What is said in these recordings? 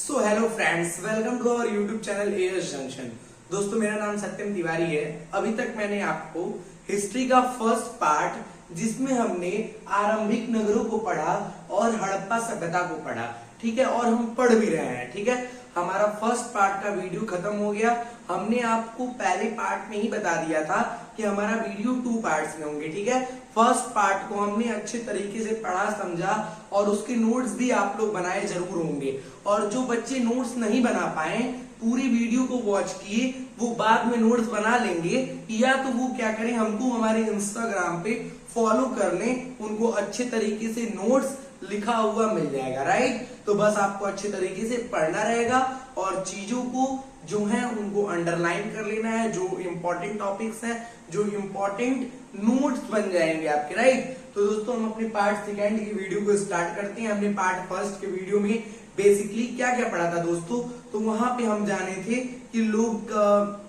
So hello friends, welcome to our YouTube channel AS junction. दोस्तों, मेरा नाम सत्यम तिवारी है। अभी तक मैंने आपको हिस्ट्री का फर्स्ट पार्ट, जिसमें हमने आरंभिक नगरों को पढ़ा और हड़प्पा सभ्यता को पढ़ा, ठीक है, और हम पढ़ भी रहे हैं, ठीक है। हमारा फर्स्ट पार्ट का वीडियो खत्म हो गया। हमने आपको पहले पार्ट में ही बता दिया था कि हमारा वीडियो 2 पार्ट्स में होंगे, ठीक है। फर्स्ट पार्ट को हमने अच्छे तरीके से पढ़ा समझा और उसके नोट्स भी आप लोग बनाए जरूर होंगे। और जो बच्चे नोट्स नहीं बना पाए, पूरी वीडियो को वॉच किए, वो बाद में नोट्स बना लेंगे, या तो वो क्या करें, हमको हमारे इंस्टाग्राम पे फॉलो कर लें, उनको अच्छे तरीके से नोट्स लिखा हुआ मिल जाएगा, राइट। तो बस आपको अच्छे तरीके से पढ़ना रहेगा और चीजों को जो है उनको अंडरलाइन कर लेना है। जो इंपॉर्टेंट टॉपिक्स हैं, जो इंपॉर्टेंट नोट्स बन जाएंगे आपके, राइट। तो दोस्तों, हम अपने पार्ट सेकेंड की वीडियो को स्टार्ट करते हैं। हमने पार्ट फर्स्ट के वीडियो में बेसिकली क्या क्या पढ़ा था दोस्तों, तो वहां पे हम जाने थे कि लोग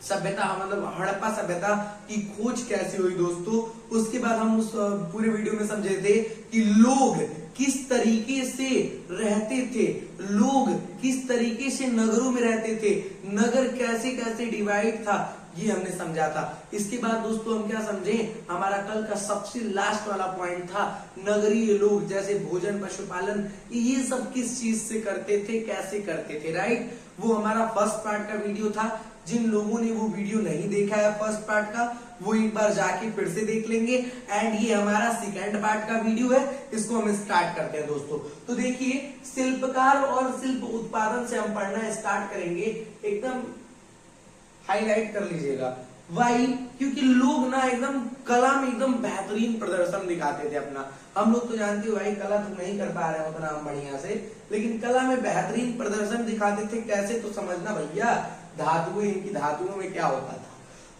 सभ्यता, मतलब हड़प्पा सभ्यता की खोज कैसे हुई दोस्तों। उसके बाद हम उस पूरे वीडियो में समझे थे कि लोग किस तरीके से रहते थे, लोग किस तरीके से नगरों में रहते थे, नगर कैसे कैसे डिवाइड था, ये हमने समझा था। इसके बाद दोस्तों हम क्या समझे, हमारा कल का सबसे लास्ट वाला पॉइंट था नगरीय लोग, जैसे भोजन, पशुपालन, ये सब किस चीज से करते थे, कैसे करते थे, राइट। वो हमारा फर्स्ट पार्ट का वीडियो था। जिन लोगों ने वो वीडियो नहीं देखा है फर्स्ट पार्ट का, वो एक बार जाके फिर से देख लेंगे। एंड ये हमारा सेकंड पार्ट का वीडियो है, इसको हम स्टार्ट करते हैं दोस्तों। तो देखिए, शिल्पकार और शिल्प उत्पादन से हम पढ़ना स्टार्ट करेंगे। एकदम हाईलाइट कर लीजिएगा। वाई? क्योंकि लोग ना एकदम कला में एकदम बेहतरीन प्रदर्शन दिखाते थे अपना। हम लोग तो जानते हो भाई, कला तो नहीं कर पा रहे हैं उतना हम बढ़िया से, लेकिन कला में बेहतरीन प्रदर्शन दिखाते थे। कैसे, तो समझना भैया। धातुएं, इनकी धातुओं में क्या होता था,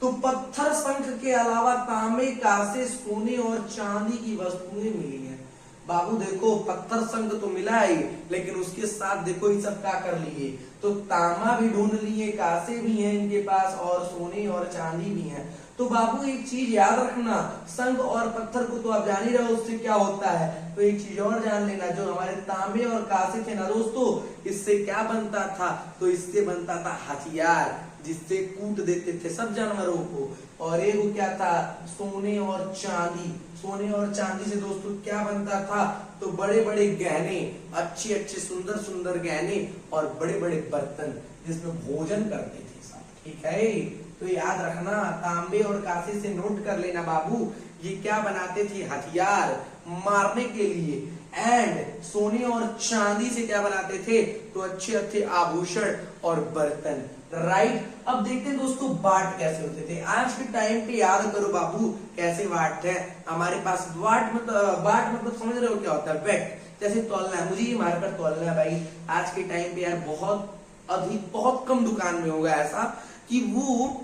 तो पत्थर, शंख के अलावा तांबे, कांसे, सोने और चांदी की वस्तुएं मिली हैं। बाबू देखो, पत्थर शंख तो मिला है, लेकिन उसके साथ देखो ये सब क्या कर लिए, तो तांबा भी ढूंढ लिए, कांसे भी हैं इनके पास, और सोने और चांदी भी हैं। तो बाबू एक चीज याद रखना, शंख और पत्थर को तो आप जान ही रहे हो उससे क्या होता है, तो एक चीज और जान लेना, जो हमारे तांबे और कांसे थे ना दोस्तों, इससे क्या बनता था, तो इससे बनता था हथियार, जिससे कूट देते थे सब जानवरों को। और एक क्या था, सोने और चांदी। सोने और चांदी से दोस्तों क्या बनता था, तो बड़े बड़े गहने, अच्छे अच्छे सुंदर सुंदर गहने और बड़े बड़े बर्तन, जिसमें भोजन करते थे सब, ठीक है। तो याद रखना, तांबे और कांसे से नोट कर लेना बाबू, ये क्या बनाते थे, हथियार मारने के लिए। एंड सोने और चांदी से क्या बनाते थे, तो अच्छे अच्छे आभूषण और बर्तन, राइट। अब देखते हैं दोस्तों वाट कैसे होते थे। आज के टाइम पे याद करो बाबू, कैसे वाट है हमारे पास। वाट मतलब समझ रहे हो क्या होता है, वेट, जैसे तौलना है, मुझे ये मार कर तौलना है भाई। आज के टाइम पे यार बहुत कम दुकान में होगा ऐसा कि वो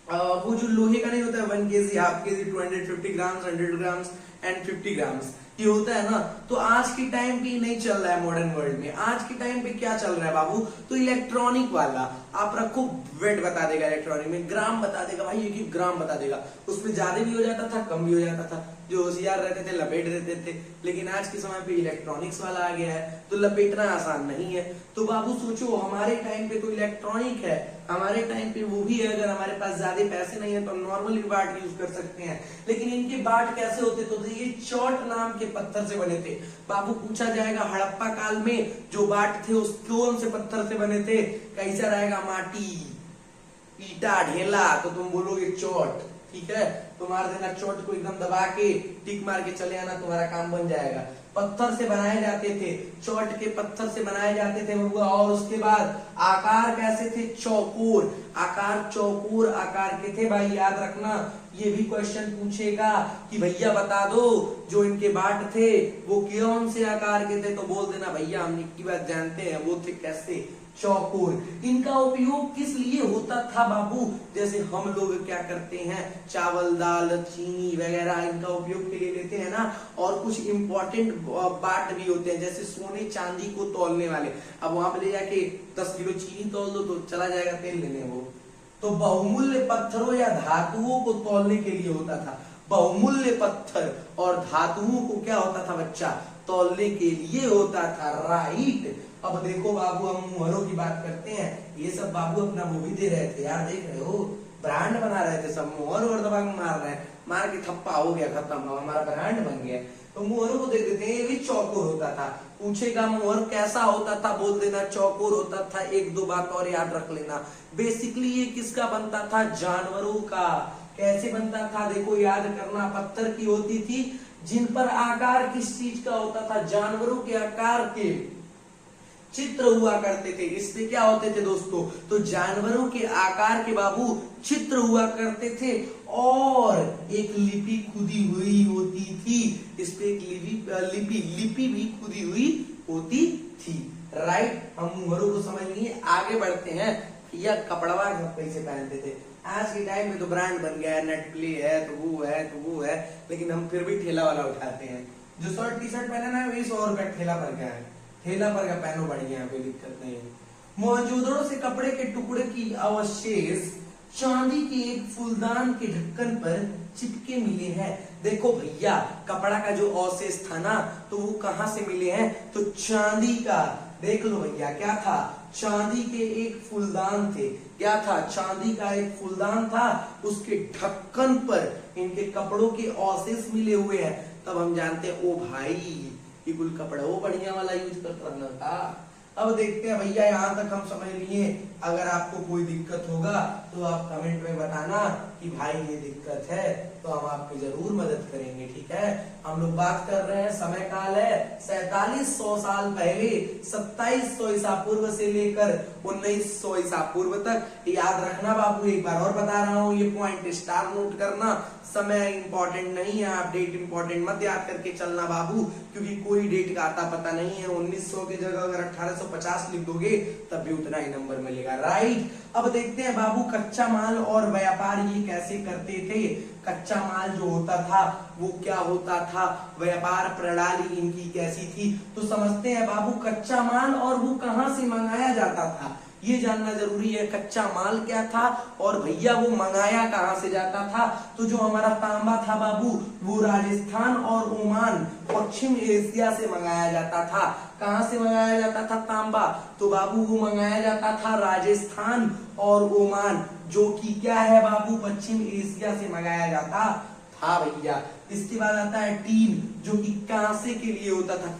जो लोहे का नहीं होता है 1 kg, half kg, 250 grams, 100 grams and 50 grams, ये होता है ना। तो आज के टाइम पे नहीं चल रहा है मॉडर्न वर्ल्ड में। आज के टाइम पे क्या चल रहा है बाबू, तो इलेक्ट्रॉनिक वाला। आप रखो, वेट बता देगा इलेक्ट्रॉनिक में, ग्राम बता देगा भाई, 1 ग्राम बता देगा। उसमें ज्यादा भी हो जाता था, कम भी हो जाता था। जो होशियार रहते थे लपेट देते थे। लेकिन आज के समय पे इलेक्ट्रॉनिक्स वाला आ गया है, तो लपेटना आसान नहीं है। तो बाबू सोचो, हमारे टाइम पे तो इलेक्ट्रॉनिक है, हमारे टाइम पे वो भी है। अगर हमारे पास ज्यादा पैसे नहीं है तो नॉर्मली बाट यूज कर सकते हैं। लेकिन इनके बाट कैसे होते, तो ये चौट नाम के पत्थर से बने थे। बाबू पूछा जाएगा हड़प्पा काल में जो बाट थे उस कौन से पत्थर से बने थे, कैसा रहेगा, माटी, ईटा, ढेला, तो तुम बोलोगे चौट, ठीक है। तो मार देना चोट को, एकदम दबा के टिक मार के चले आना, तुम्हारा काम बन जाएगा। पत्थर से बनाए जाते थे, चोट के पत्थर से बनाए जाते थे बबुआ। और उसके बाद आकार कैसे थे, चौकोर आकार, चौकोर आकार के थे भाई, याद रखना। ये भी क्वेश्चन पूछेगा कि भैया बता दो, जो इनके बाट थे वो कौन से आकार के थे, तो बोल देना भैया हम इनकी बात जानते हैं, वो थे कैसे, चौकोर। इनका उपयोग किस लिए होता था बाबू, जैसे हम लोग क्या करते हैं, चावल, दाल, चीनी वगैरह इनका उपयोग के लिए लेते हैं ना। और कुछ इंपॉर्टेंट बाट भी होते हैं, जैसे सोने चांदी को तौलने वाले। अब वहां पे ले जाके 10 किलो चीनी तौल दो तो चला जाएगा तेल लेने वो। तो बहुमूल्य पत्थरों या धातुओं को तौलने के लिए होता था। बहुमूल्य पत्थर और धातुओं को क्या होता था बच्चा, तौलने के लिए होता था, राइट। अब देखो बाबू, हम मुहरों की बात करते हैं, ये सब बाबू अपना वो भी दे रहे थे यार, देख रहे हो, ब्रांड बना रहे थे सब, मुहर और दबा के मार रहे हैं, मार के थप्पा हो गया, खत्म, हमारा ब्रांड बन गया। तो मुहरों को देख देते हैं, ये भी चौकोर होता था। पूछेगा मुहर कैसा होता था, बोल देना चौकोर होता था। एक दो बात और याद रख लेना, बेसिकली ये किसका बनता था, जानवरों का। कैसे बनता था, देखो याद करना, पत्थर की होती थी, जिन पर आकार किस चीज का होता था, जानवरों के आकार के चित्र हुआ करते थे। इससे क्या होते थे दोस्तों, तो जानवरों के आकार के बाबू चित्र हुआ करते थे, और एक लिपि खुदी हुई होती थी। इस पे एक लिपि भी खुदी हुई होती थी। राइट, हम मुहरों को समझ लिए, आगे बढ़ते हैं। या कपड़वा कैसे पहनते थे, आज के टाइम में तो ब्रांड बन गया है, नेट प्ले है, तो वो है, लेकिन हम फिर भी ठेला वाला उठाते हैं। जो शर्ट टी शर्ट पहना है वही 100 रुपए ठेला पर गया है, ठेला पर का पहनो बढ़िया है, कोई दिक्कत नहीं है। मौजूदों से कपड़े के टुकड़े की अवशेष चांदी के एक फूलदान के ढक्कन पर चिपके मिले हैं। देखो भैया, कपड़ा का जो अवशेष था ना, तो वो कहां से मिले हैं, तो चांदी का। देख लो भैया, क्या था, चांदी के एक फूलदान थे। क्या था, चांदी का एक फूलदान था, उसके ढक्कन पर इनके कपड़ों के अवशेष मिले हुए हैं। तब हम जानते हैं, ओ भाई, ये कुल कपड़ा वो बढ़िया वाला यूज करता रहना था। अब देखते हैं भैया, यहाँ तक हम समझ लिए। अगर आपको कोई दिक्कत होगा तो आप कमेंट में बताना कि भाई ये दिक्कत है, तो हम आपकी जरूर मदद करेंगे, ठीक है। हम लोग बात कर रहे हैं, समय काल है 4700 साल पहले, 2700 ईसा पूर्व से लेकर 1900 ईसा पूर्व तक। याद रखना बाबू, एक बार और बता रहा हूँ, ये पॉइंट स्टार नोट करना। समय इंपॉर्टेंट नहीं है, आप डेट इंपॉर्टेंट मत याद करके चलना बाबू, क्योंकि कोई डेट का आता पता नहीं है। 1900 की जगह अगर 1850 लिख दोगे तब भी उतना ही नंबर मिलेगा। राइट, अब देखते हैं बाबू, कच्चा माल और व्यापार ये कैसे करते थे। कच्चा माल जो होता था वो क्या होता था, व्यापार प्रणाली इनकी कैसी थी, तो समझते हैं बाबू। कच्चा माल और वो कहां से मंगाया जाता था, ये जानना जरूरी है। कच्चा माल क्या था और भैया वो मंगाया कहां से जाता था। तो जो हमारा तांबा था बाबू, वो राजस्थान और ओमान, पश्चिम एशिया से मंगाया जाता था। कहां से मंगाया जाता था तांबा, तो बाबू वो मंगाया जाता था राजस्थान और ओमान, जो कि क्या है बाबू, पश्चिम एशिया से मंगाया जाता था भैया। इसके बाद आता है टीन, जो कि कांसे के लिए होता था,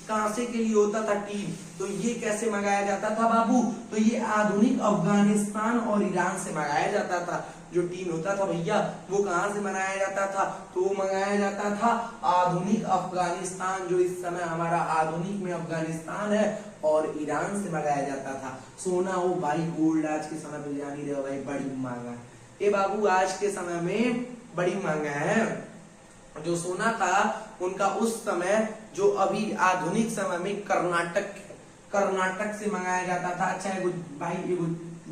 कांसे के लिए होता था टीन। तो ये कैसे मंगाया जाता था बाबू, तो ये आधुनिक अफगानिस्तान और ईरान से मंगाया जाता था। जो टीन होता था भैया, वो कहां से मंगाया जाता था, तो वो मंगाया जाता था आधुनिक अफगानिस्तान, जो इस समय हमारा आधुनिक में अफगानिस्तान है, और ईरान से मंगाया जाता था। सोना हो भाई, गोल्ड आज के समय में जान ही रहे हो भाई, बड़ी महंगा है ये बाबू, आज के समय में बड़ी महंगा है। जो सोना था उनका उस समय, जो अभी आधुनिक समय में कर्नाटक से मंगाया जाता था। अच्छा भाई, ये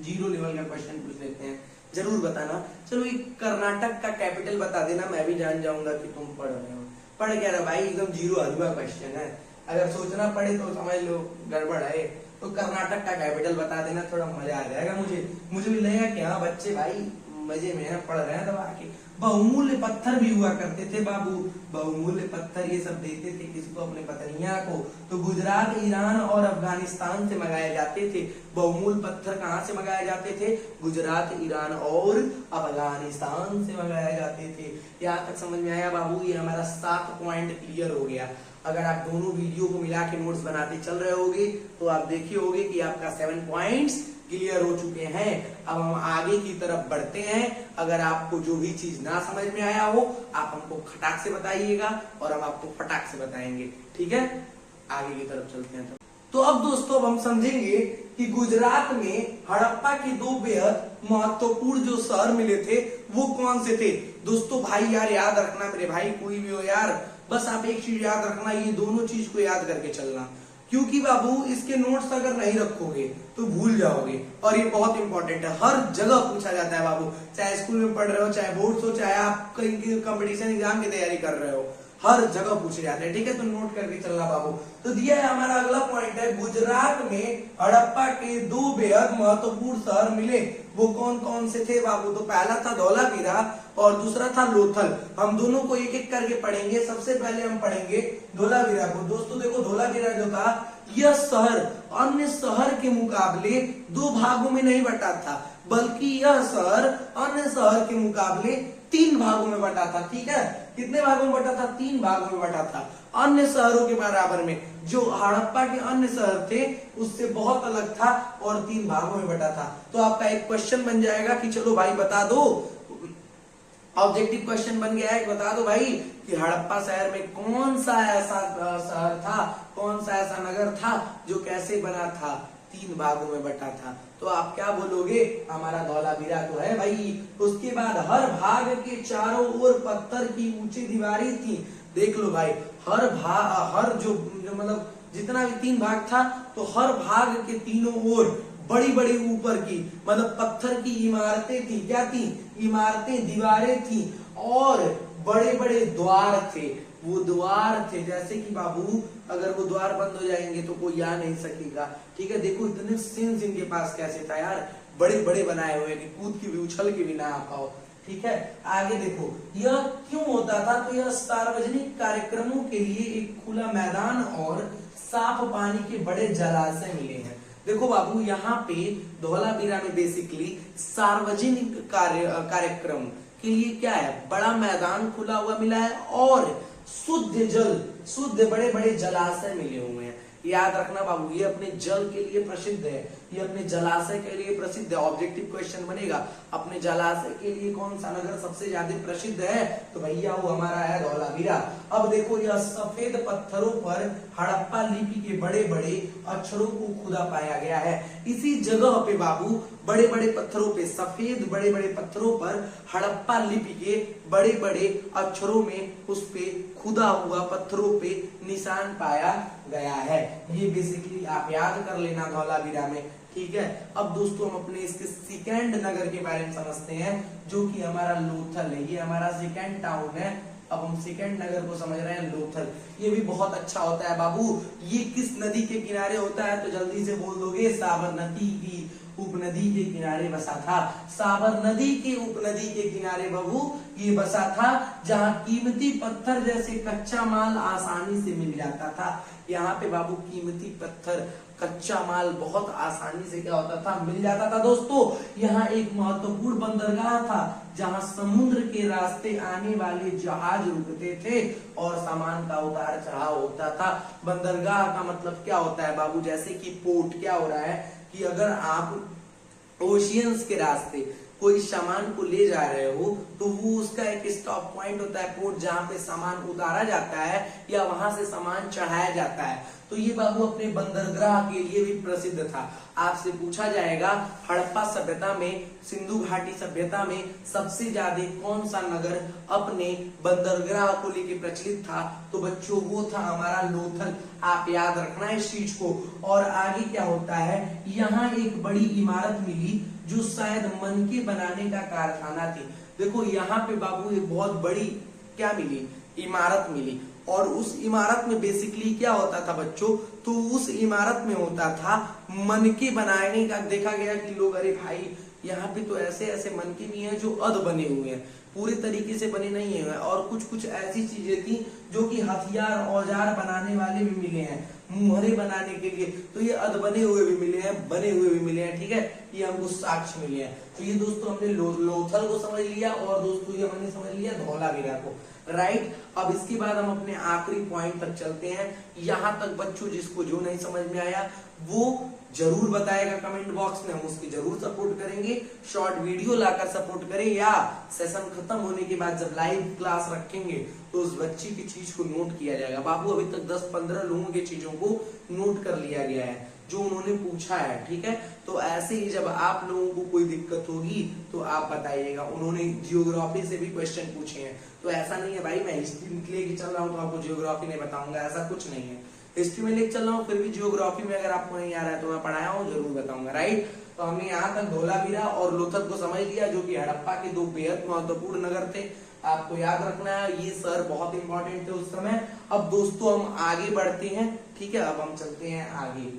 जीरो लेवल का क्वेश्चन पूछ लेते हैं, जरूर बताना। चलो, ये कर्नाटक का कैपिटल बता देना, मैं भी जान जाऊंगा कि तुम पढ़ रहे हो। पढ़ क्या रहे भाई, एकदम जीरो अधूरा क्वेश्चन है, अगर सोचना पड़े तो समझ लो गड़बड़ है। तो कर्नाटक का कैपिटल बता देना, थोड़ा मजा आ जाएगा। मुझे भी लगेगा कि हाँ बच्चे भाई मजे में है, पढ़ रहे हैं दबा के। बहुमूल्य पत्थर भी हुआ करते थे बाबू, बहुमूल्य पत्थर ये सब देते थे किसको, अपने पत्नियां को। तो गुजरात, ईरान और अफगानिस्तान से मंगाए जाते थे। बहुमूल्य पत्थर कहाँ से मंगाए जाते थे, गुजरात, ईरान और अफगानिस्तान से मंगाए जाते थे। यहाँ तक समझ में आया बाबू, ये हमारा 7 पॉइंट क्लियर हो गया। अगर आप दोनों वीडियो को मिला के नोट्स बनाते चल रहे होगे तो आप देखिए होगे कि आपका 7 पॉइंट्स क्लियर हो चुके हैं। अब हम आगे की तरफ बढ़ते हैं। अगर आपको जो भी चीज ना समझ में आया हो, आप हमको फटाक से बताइएगा और हम आपको फटाक से बताएंगे, ठीक है। आगे की तरफ चलते हैं। तो अब दोस्तों, अब हम समझेंगे कि गुजरात में हड़प्पा के 2 बेहद महत्वपूर्ण जो शहर मिले थे वो कौन से थे। दोस्तों भाई यार, याद रखना मेरे भाई, कोई भी हो यार, बस आप एक चीज याद रखना, ये दोनों चीज को याद करके चलना, क्योंकि बाबू इसके नोट्स अगर नहीं रखोगे तो भूल जाओगे। और ये बहुत इंपॉर्टेंट है, हर जगह पूछा जाता है बाबू, चाहे स्कूल में पढ़ रहे हो, चाहे बोर्ड्स हो, चाहे आप कहीं कंपटीशन एग्जाम की तैयारी कर रहे हो, हर जगह पूछे जाते हैं, ठीक है। तो नोट करके चलना बाबू। तो दिया है हमारा अगला पॉइंट है, गुजरात में हड़प्पा के 2 बेहद महत्वपूर्ण शहर मिले, वो कौन कौन से थे बाबू। तो पहला था धौलावीरा और दूसरा था लोथल। हम दोनों को एक एक करके पढ़ेंगे। सबसे पहले हम पढ़ेंगे धौलावीरा को। दोस्तों देखो, धौलावीरा जो था यह शहर अन्य शहर के मुकाबले दो भागों में नहीं बटा था, बल्कि यह शहर अन्य शहर के मुकाबले 3 भागों में बटा था। ठीक है, कितने भागों में बटा था? 3 भागों में बटा था। अन्य शहरों के बराबर में जो हड़प्पा के अन्य शहर थे उससे बहुत अलग था और 3 भागों में बटा था। तो आपका एक क्वेश्चन बन जाएगा कि चलो भाई बता दो, ऑब्जेक्टिव क्वेश्चन बन गया है, बता दो भाई कि हड़प्पा शहर में कौन सा ऐसा शहर था, कौन सा ऐसा नगर था जो कैसे बना था? 3 भागों में बटा था। तो आप क्या बोलोगे? हमारा धौलावीरा तो है भाई। उसके बाद हर भाग के चारों ओर पत्थर की ऊंची दीवारें थी। देख लो भाई, हर जो मतलब जितना भी 3 भाग था तो हर भाग के तीनों ओर बड़ी बड़ी ऊपर की मतलब पत्थर की इमारतें थी। क्या थी? इमारतें, दीवारें थी और बड़े बड़े द्वार थे। वो द्वार थे जैसे कि बाबू अगर वो द्वार बंद हो जाएंगे तो कोई आ नहीं सकेगा। ठीक है, देखो इतने सेंस इनके पास कैसे था यार, बड़े बड़े बनाए हुए कि कूद के भी उछल के भी ना आ पाओ। ठीक है, आगे देखो यह क्यों होता था? तो यह सार्वजनिक कार्यक्रमों के लिए एक खुला मैदान और साफ पानी के बड़े जलाशय मिले हैं। देखो बाबू, यहाँ पे धौलावीरा में बेसिकली सार्वजनिक कार्यक्रम के लिए क्या है? बड़ा मैदान खुला हुआ मिला है और शुद्ध जल, शुद्ध बड़े बड़े जलाशय मिले हुए हैं। याद रखना बाबू, ये अपने जल के लिए प्रसिद्ध है, ये अपने जलाशय के लिए प्रसिद्ध है। ऑब्जेक्टिव क्वेश्चन बनेगा, अपने जलाशय के लिए कौन सा नगर सबसे ज्यादा प्रसिद्ध है? तो भैया वो हमारा है धौलावीरा। अब देखो, यह सफेद पत्थरों पर हड़प्पा लिपि के बड़े बड़े अक्षरों को खुदा पाया गया है। इसी जगह पे बाबू बड़े बड़े पत्थरों पे, सफेद बड़े बड़े पत्थरों पर हड़प्पा लिपि के बड़े बड़े अक्षरों में उस पे खुदा हुआ पत्थरों पे निशान पाया गया है। ये बेसिकली आप याद कर लेना धौलावीरा में। ठीक है, अब दोस्तों हम अपने इसके सेकंड नगर के बारे में समझते हैं जो कि हमारा लोथल है। ये हमारा सेकंड टाउन है। अब हम सेकंड नगर को समझ रहे हैं, लोथल। ये भी बहुत अच्छा होता है बाबू। ये किस नदी के किनारे होता है? तो जल्दी से बोल दोगे, साबरमती की उपनदी के किनारे बसा था। साबरमती के उपनदी के किनारे बाबू ये बसा था, जहाँ कीमती पत्थर जैसे कच्चा माल आसानी से मिल जाता था। यहाँ पे बाबू कीमती पत्थर, कच्चा माल बहुत आसानी से क्या होता था? मिल जाता था। दोस्तों, यहाँ एक महत्वपूर्ण बंदरगाह था जहाँ समुद्र के रास्ते आने वाले जहाज रुकते थे और सामान का उतार चढ़ाव होता था। बंदरगाह का मतलब क्या होता है बाबू? जैसे कि पोर्ट, क्या हो रहा है कि अगर आप ओशियंस के रास्ते कोई सामान को ले जा रहे हो तो वो उसका एक स्टॉप पॉइंट होता है, पोर्ट, जहाँ पे सामान उतारा जाता है या वहां से सामान चढ़ाया जाता है। तो ये बाबू अपने बंदरगाह के लिए भी प्रसिद्ध था। आपसे पूछा जाएगा हड़प्पा सभ्यता में, सिंधु घाटी सभ्यता में सबसे ज्यादा कौन सा नगर अपने बंदरगाह को लेकर प्रचलित था? तो बच्चों वो था हमारा लोथल। आप याद रखना इस चीज को। और आगे क्या होता है, यहाँ एक बड़ी इमारत मिली जो शायद मनके बनाने का कारखाना थी। देखो यहाँ पे बाबू एक बहुत बड़ी क्या मिली? इमारत मिली। और उस इमारत में बेसिकली क्या होता था बच्चों? तो उस इमारत में होता था मनके बनाने का। देखा गया कि लोग, अरे भाई यहाँ पे तो ऐसे ऐसे मनके भी हैं जो अध बने हुए हैं, पूरे तरीके से बने नहीं है। और कुछ कुछ ऐसी चीजें थी जो कि हथियार औजार बनाने वाले भी मिले हैं, मुहरे बनाने के लिए। तो ये अध बने हुए भी मिले हैं, बने हुए भी मिले हैं। ठीक है, ये हमको साक्ष्य मिले हैं। तो ये दोस्तों हमने लोथल को समझ लिया और दोस्तों ये हमने समझ लिया धौलावीरा को। राइट, अब इसके बाद हम अपने आखिरी पॉइंट तक चलते हैं। यहाँ तक बच्चों जिसको जो नहीं समझ में आया वो जरूर बताएगा कमेंट बॉक्स में, हम उसकी जरूर सपोर्ट करेंगे। शॉर्ट वीडियो लाकर सपोर्ट करें या सेशन खत्म होने के बाद जब लाइव क्लास रखेंगे तो उस बच्ची की चीज को नोट किया जाएगा। बाबू अभी तक 10-15 लोगों की चीजों को नोट कर लिया गया है जो उन्होंने पूछा है। ठीक है, तो ऐसे ही जब आप लोगों को कोई दिक्कत होगी तो आप बताइएगा। उन्होंने जियोग्राफी से भी क्वेश्चन पूछे हैं, तो ऐसा नहीं है भाई मैं हिस्ट्री लेके चल रहा हूँ तो आपको जियोग्राफी नहीं बताऊंगा, ऐसा कुछ नहीं है। हिस्ट्री में लेके चल रहा हूँ फिर भी जियोग्राफी में अगर आपको नहीं आ रहा है तो मैं पढ़ाया हूँ, जरूर बताऊंगा। राइट, तो हमने यहाँ तक धौलावीरा और लोथल को समझ लिया जो कि हड़प्पा के 2 बेहद महत्वपूर्ण नगर थे। आपको याद रखना है, ये सर बहुत इंपॉर्टेंट थे उस समय। अब दोस्तों हम आगे बढ़ते हैं। ठीक है, अब हम चलते हैं आगे।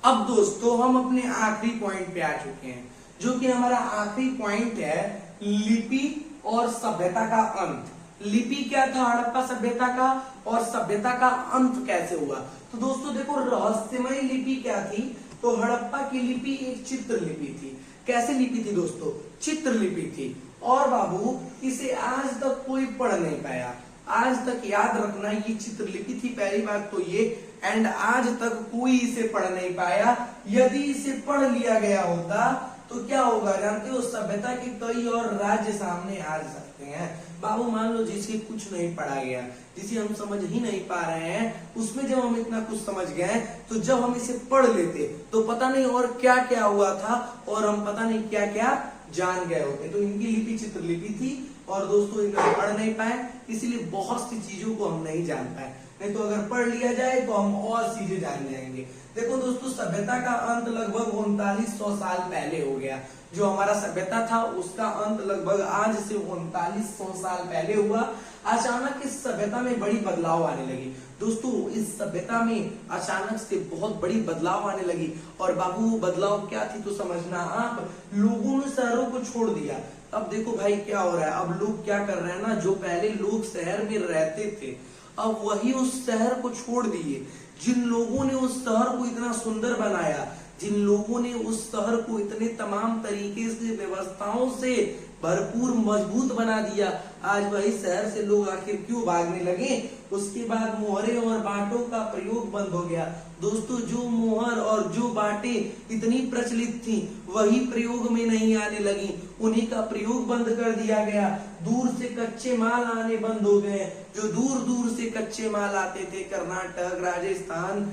अब दोस्तों हम अपने आखिरी पॉइंट पे आ चुके हैं जो कि हमारा आखिरी पॉइंट है लिपि और सभ्यता का अंत। लिपि क्या था हड़प्पा सभ्यता का और सभ्यता का अंत कैसे हुआ? तो दोस्तों देखो, रहस्यमय लिपि क्या थी? तो हड़प्पा की लिपि एक चित्र लिपि थी। कैसे लिपि थी दोस्तों? चित्र लिपि थी। और बाबू इसे आज तक कोई पढ़ नहीं पाया। आज तक याद रखना, ये चित्रलिपि थी, पहली बात तो ये। एंड आज तक कोई इसे पढ़ नहीं पाया। यदि इसे पढ़ लिया गया होता तो क्या होगा जानते हो? सभ्यता के कई और राज्य सामने आ सकते हैं। बाबू मान लो जिसे कुछ नहीं पढ़ा गया, जिसे हम समझ ही नहीं पा रहे हैं, उसमें जब हम इतना कुछ समझ गए तो जब हम इसे पढ़ लेते तो पता नहीं और क्या क्या हुआ था, और हम पता नहीं क्या क्या जान गए होते। तो इनकी लिपि चित्रलिपि थी और दोस्तों इन्हें पढ़ नहीं पाए, इसीलिए बहुत सी चीजों को हम नहीं जान पाए। नहीं तो अगर पढ़ लिया जाए तो हम और चीजें जान जाएंगे। देखो दोस्तों, सभ्यता का अंत लगभग 3900 साल पहले हो गया। जो हमारा सभ्यता था उसका अंत लगभग आज से 3900 साल पहले हुआ। अचानक इस सभ्यता में बड़ी बदलाव आने लगी। दोस्तों इस सभ्यता में अचानक से बहुत बड़ी बदलाव आने लगी। और बाबू वो बदलाव क्या थी तो समझना आप, लोगों ने शहरों को छोड़ दिया। अब देखो भाई क्या हो रहा है, अब लोग क्या कर रहे हैं ना, जो पहले लोग शहर में रहते थे अब वही उस शहर को छोड़ दिए। जिन लोगों ने उस शहर को इतना सुंदर बनाया, जिन लोगों ने उस शहर को इतने तमाम तरीके से व्यवस्थाओं से भरपूर मजबूत बना दिया, आज वही शहर से लोग आखिर क्यों भागने लगे? उसके बाद मोहरे और बाटों का प्रयोग बंद हो गया। दोस्तों जो मोहर और जो बाटे इतनी प्रचलित थी वही प्रयोग में नहीं आने लगी, उन्हीं का प्रयोग बंद कर दिया गया। दूर से कच्चे माल आने बंद हो गए। जो दूर दूर से कच्चे माल आते थे, कर्नाटक, राजस्थान,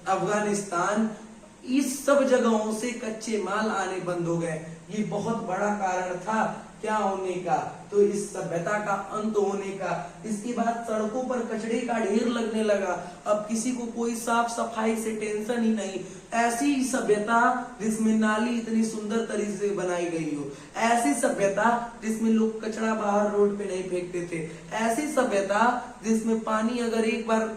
अफगानिस्तान, इस सब जगहों से कच्चे माल आने बंद हो गए। ये बहुत बड़ा कारण था क्या होने का? तो इस सभ्यता का अंत होने का। इसके बाद सड़कों पर कचरे का ढेर लगने लगा। अब किसी को कोई साफ सफाई से टेंशन ही नहीं। ऐसी सभ्यता जिसमें नाली इतनी सुंदर तरीके से बनाई गई हो, ऐसी सभ्यता जिसमें लोग कचरा बाहर रोड पे नहीं फेंकते थे, ऐसी सभ्यता जिसमें पानी अगर एक बार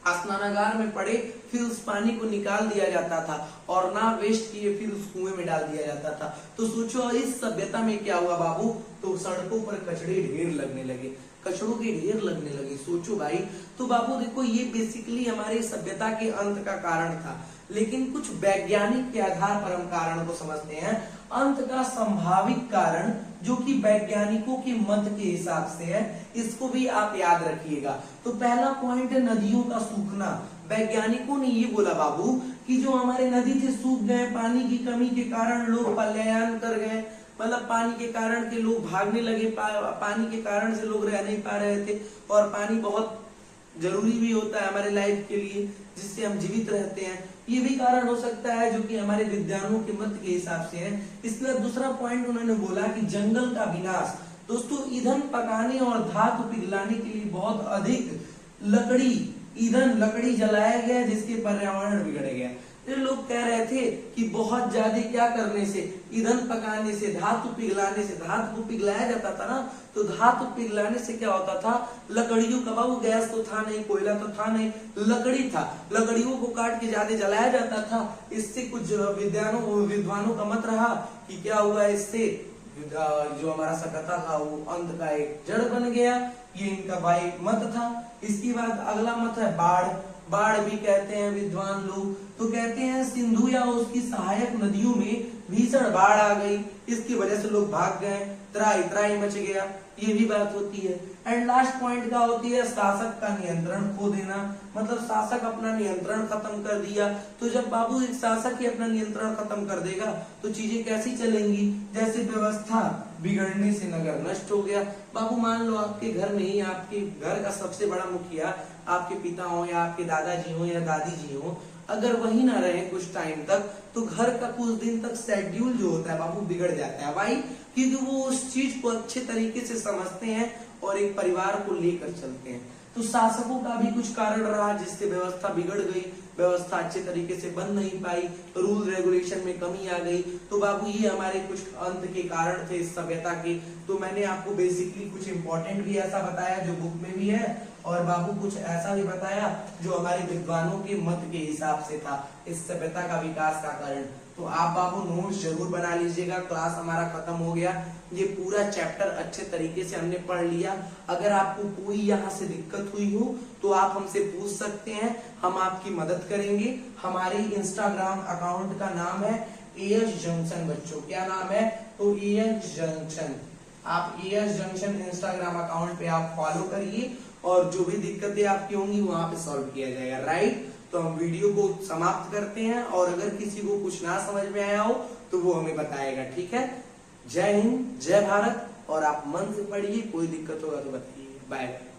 स्नानागार में पड़े फिर उस पानी को निकाल दिया जाता था और ना वेस्ट किए फिर उस कुएं में डाल दिया जाता था। तो सोचो इस सभ्यता में क्या हुआ बाबू? तो सड़कों पर कचड़े ढेर लगने लगे, कचड़ों के ढेर लगने लगे। सोचो भाई। तो बाबू देखो, ये बेसिकली हमारे सभ्यता के अंत का कारण था। लेकिन कुछ वैज्ञानिक के आधार पर हम कारण को समझते हैं। अंत का संभावित कारण जो कि वैज्ञानिकों के मत के हिसाब से है, इसको भी आप याद रखिएगा। तो पहला पॉइंट है नदियों का सूखना। वैज्ञानिकों ने ये बोला बाबू कि जो हमारे नदी थे सूख गए, पानी की कमी के कारण लोग पलायन कर गए, मतलब पानी के कारण के लोग भागने लगे, पानी के कारण से लोग रह नहीं पा रहे थे। और पानी बहुत जरूरी भी होता है हमारे लाइफ के लिए, जिससे हम जीवित रहते हैं। ये भी कारण हो सकता है जो कि हमारे विद्वानों के मत के हिसाब से है। इसके बाद दूसरा पॉइंट उन्होंने बोला कि जंगल का विनाश। दोस्तों ईंधन पकाने और धातु पिघलाने के लिए बहुत अधिक लकड़ी जलाया गया, जिसके पर्यावरण बिगड़ गया। ये लोग कह रहे थे कि बहुत ज्यादा क्या करने से, ईंधन पकाने से, धातु पिघलाने से, धातु को पिघलाया जाता था ना, तो धातु पिघलाने से क्या होता था, लकड़ियों का, बाबू गैस तो था नहीं, कोयला तो था नहीं, लकड़ी था, लकड़ियों को काट के ज्यादा जलाया जाता था। इससे कुछ विद्वानों का मत रहा कि क्या हुआ, इससे जो हमारा सभ्यता था वो अंत का एक जड़ बन गया। ये इनका भाई मत था। इसके बाद अगला मत है बाढ़। बाढ़ भी कहते हैं विद्वान लोग, तो कहते हैं सिंधु या उसकी सहायक नदियों में भीषण बाढ़ आ गई, इसकी वजह से लोग भाग गए, त्राही त्राही मच गया, ये भी बात होती है। एंड लास्ट पॉइंट क्या होती है, शासक का नियंत्रण खो देना, मतलब शासक अपना नियंत्रण खत्म कर दिया। तो जब बाबू एक शासक ही अपना नियंत्रण खत्म कर देगा तो चीजें कैसी चलेंगी, जैसे व्यवस्था बिगड़ने से नगर नष्ट हो गया। बाबू मान लो आपके घर में ही आपके घर का सबसे बड़ा मुखिया आपके पिता हो या आपके दादाजी हो या दादी जी हो, अगर वही ना रहे कुछ टाइम तक तो घर का कुछ दिन तक शेड्यूल जो होता है बाबू बिगड़ जाता है। भाई क्योंकि वो उस चीज को अच्छे तरीके से समझते हैं और एक परिवार को लेकर चलते हैं। तो शासकों का भी कुछ कारण रहा जिससे व्यवस्था बिगड़ गई, व्यवस्था अच्छे तरीके से बन नहीं पाई, रूल रेगुलेशन में कमी आ गई। तो बाबू ये हमारे कुछ अंत के कारण थे इस सभ्यता के। तो मैंने आपको बेसिकली कुछ इंपॉर्टेंट भी ऐसा बताया जो बुक में भी है, और बाबू कुछ ऐसा भी बताया जो हमारे विद्वानों के मत के हिसाब से था इस सभ्यता का विकास का कारण। तो आप बाबू नोट्स जरूर बना लीजिएगा। क्लास हमारा खत्म हो गया, ये पूरा चैप्टर अच्छे तरीके से हमने पढ़ लिया। अगर आपको कोई यहाँ से दिक्कत हुई हो तो आप हमसे पूछ सकते हैं, हम आपकी मदद करेंगे। हमारे इंस्टाग्राम अकाउंट का नाम है एएस जंक्शन बच्चों। क्या नाम है? तो एएस जंक्शन। आप एएस जंक्शन इंस्टाग्राम अकाउंट पे आप फॉलो करिए और जो भी दिक्कतें आपकी होंगी वहां पे सॉल्व किया जाएगा। राइट, तो हम वीडियो को समाप्त करते हैं और अगर किसी को कुछ ना समझ में आया हो तो वो हमें बताएगा। ठीक है, जय हिंद, जय भारत। और आप मन से पढ़िए, कोई दिक्कत होगा तो बताइए। Bye bye.